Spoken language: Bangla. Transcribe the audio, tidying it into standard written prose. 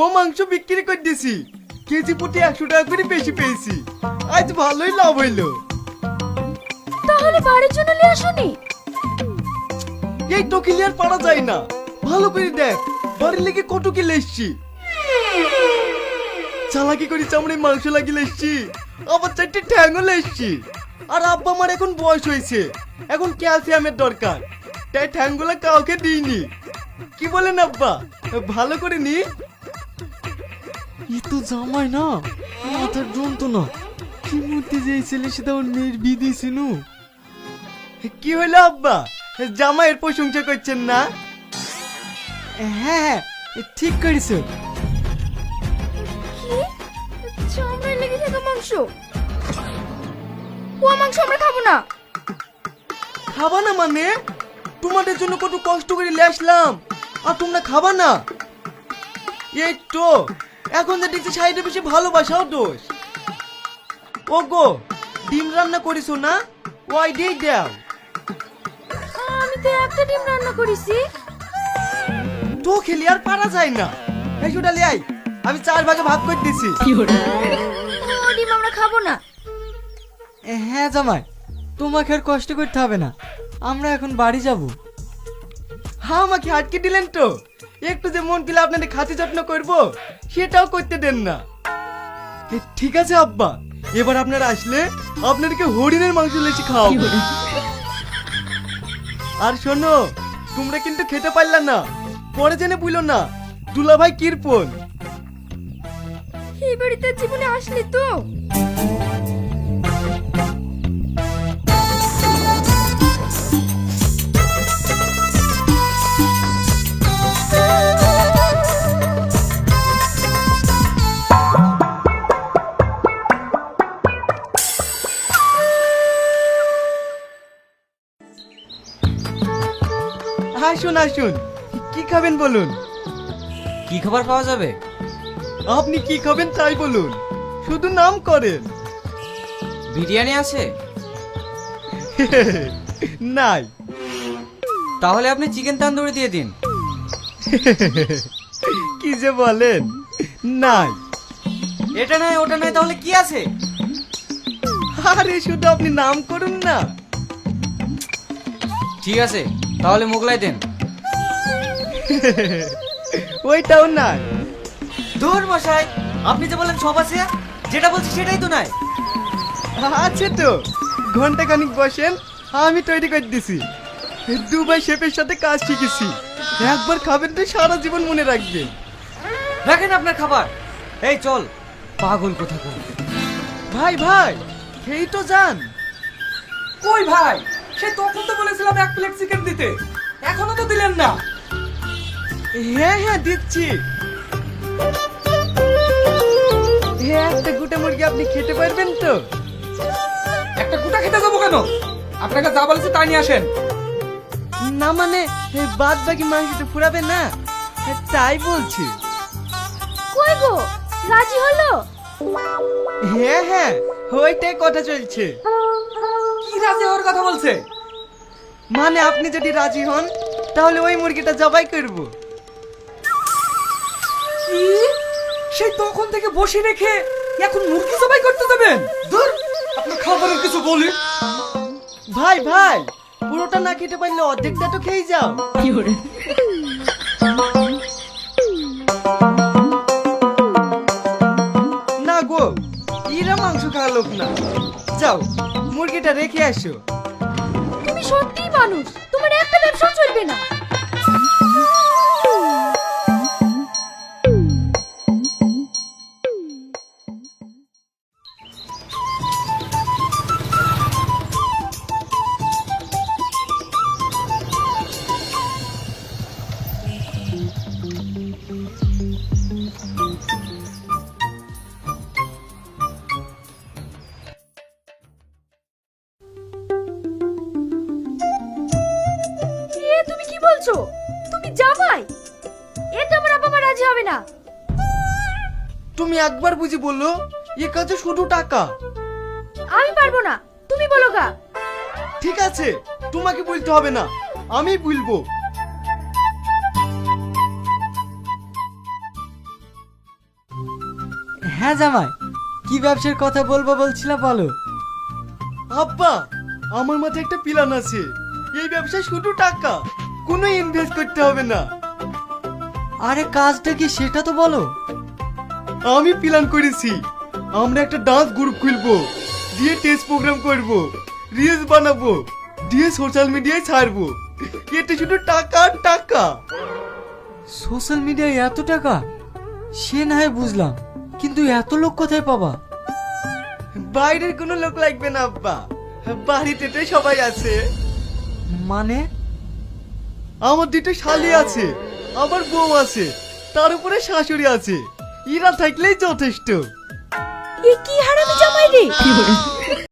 ও মাংস বিক্রি করে দিছি, কেজি প্রতি 100 টাকা করে বেশি পেয়েছি। আজ ভালোই লাভ হইলো। তাহলে বাড়ির জন্য নিয়ে আসোনি? এই তো ক্লিয়ার পারা যায় না, ভালো করে দেখ বাড়ির লেগে কত কিলো এসছি। চালাকি করে চামড়ে মাংস লাগিয়ে এসছি, আবার 4টে ঠ্যাংও এসছি। আর আব্বা আমার এখন বয়স হয়েছে, এখন ক্যালসিয়ামের দরকার, তাই ঠ্যাংগুলো কাউকে দিইনি। কি বলেন আব্বা, ভালো করে নি? ই তো জামাই না, মাথার যন্ত্রণা। কি মূর্তি যে ছেলে সেটা ওর মেয়ের বিয়ে দিয়েছিল। কি হলো আব্বা, জামাইয়ের প্রশংসা করছেন না? হ্যাঁ ঠিক করেছ। কি? চামড়ায় লেগে থাকা মাংস? ও মাংস আমরা খাবো না। খাবা না মানে? তোমাদের জন্য কত কষ্ট করে নিয়ে আসলাম, আর তোমরা খাবা না? এই তো এখন যে দেখছি সাইডে বেশি ভালোবাসাও দোষ। ও গো, ডিম রান্না করিস না? ওই দিয়ে দাও। আমি তো একটা ডিম রান্না করেছি। তো খেলি আর পারা যায় না। এই সুটা লিয়াই, আমি 4 ভাগে ভাগ করে দিছি। ও ডিম আমরা খাবো না। হ্যাঁ জামাই, তোমাকে আর কষ্ট করতে হবে না, আমরা এখন বাড়ি যাব। হ্যাঁ আমাকে আটকে দিলেন তো, একটু যে মন গেলে আপনাদের খাতি যত্ন করবো সেটাও করতে দেন না। ঠিক আছে আব্বা, এবার আপনারা আসলে আপনাদেরকে হরিণের মাংস লেচি খাওয়াবো। আর শোনো, তোমরা কিন্তু খেতে পারলা না, পরে জেনে বুঝলো না দুলাভাই কিরপন। এই বাড়িতে জীবনে আসলি তো? আসুন আসুন, কি খাবেন বলুন? কি খাবার পাওয়া যাবে? আপনি কি খাবেন তাই বলুন, শুধু নাম করেন। বিরিয়ানি আছে? নাই। তাহলে আপনি চিকেন তান্দুরি দিয়ে দিন। কি যে বলেন, নাই। এটা নয় ওটা নয়, তাহলে কি আছে? আরে শুধু আপনি নাম করুন না। ঠিক আছে, তাহলে মোগলাই দেন। ওইটাও নাই। দূর মশাই, আপনি যে বলেন সব আছে, যেটা বলছি সেটাই তো নাই। আছে তো, ঘন্টা খানিক বসেন, আমি তৈরি করে দিছি। দুবাই শেফের সাথে কাজ শিখেছি, একবার খাবেন তো সারা জীবন মনে রাখবেন। রাখেন আপনার খাবার। এই চল, পাগল কোথাকার। ভাই ভাই, খেয়েই তো যান। কই ভাই, সে তখন তো বলেছিলাম 1 প্লেট চিকেন দিতে, এখনো তো দিলেন না। হ্যাঁ হ্যাঁ দিচ্ছি। হ্যাঁ, একটা গোটা মুরগি আপনি খেতে পারবেন তো? একটা গোটা খেতে যাবো কেন? আপনাকে যা বলেছে তাই নিয়ে আসেন। না মানে বাদ বাকি মাংসটা ফুরাবে না, তাই বলছি। কই গো, রাজি হলো? হ্যাঁ হ্যাঁ, ওইটাই কথা চলছে। কি রাজি হওয়ার কথা বলছে? মানে আপনি যদি রাজি হন তাহলে ওই মুরগিটা জবাই করব। কি? সেই তখন থেকে বসে রেখে এখন মুরগি জবাই করতে যাবেন? ধুর, আপনার খাবারের কিছু বলি। ভাই ভাই, পুরোটা না খেতে পারলে অর্ধেকটা তো খেয়ে যাও। না গো, এরা মাংস খাওয়া লোক না। যাও, মুরগিটা রেখে আসো। তুমি সত্যিই মানুষ, তোমার একটা ব্যবসা চলবে না। তুমি কি বলছো? তুমি জামাই? এটা আমার বাবা মা রাজি হবে না। তুমি একবার বুঝি বললো, এ কাজে শুধু টাকা। আমি পারবো না, তুমি বলো গা। ঠিক আছে, তোমাকে বলতে হবে না, আমি বলবো। হ্যাঁ জামাই, কি ব্যবসার কথা বলবো বলছিলা বলো। আব্বা, আমার মাথায় একটা প্ল্যান আছে। এই ব্যবসায় শুধু টাকা, কোনো ইনভেস্ট করতে হবে না। আরে কাজটা কি সেটা তো বলো। আমি প্ল্যান করেছি, আমরা একটা ডান্স গ্রুপ খুলবো, দিয়ে টেস্ট প্রোগ্রাম করব, রিলস বানাবো, দিয়ে সোশ্যাল মিডিয়ায় ছাড়বো। এতে শুধু টাকা আর টাকা। সোশ্যাল মিডিয়ায় এত টাকা? সে না হয় বুঝলাম, কিন্তু এত লোক কোথায় পাবা? বাইরের কোনো লোক লাগবে না আব্বা, বাড়িতে তো সবাই আছে। মানে? আমার দুটো শালি আছে, আমার বউ আছে, তার উপরে শাশুড়ি আছে। এরা থাকলেই যথেষ্ট। এ কি হারামি জামাই রে!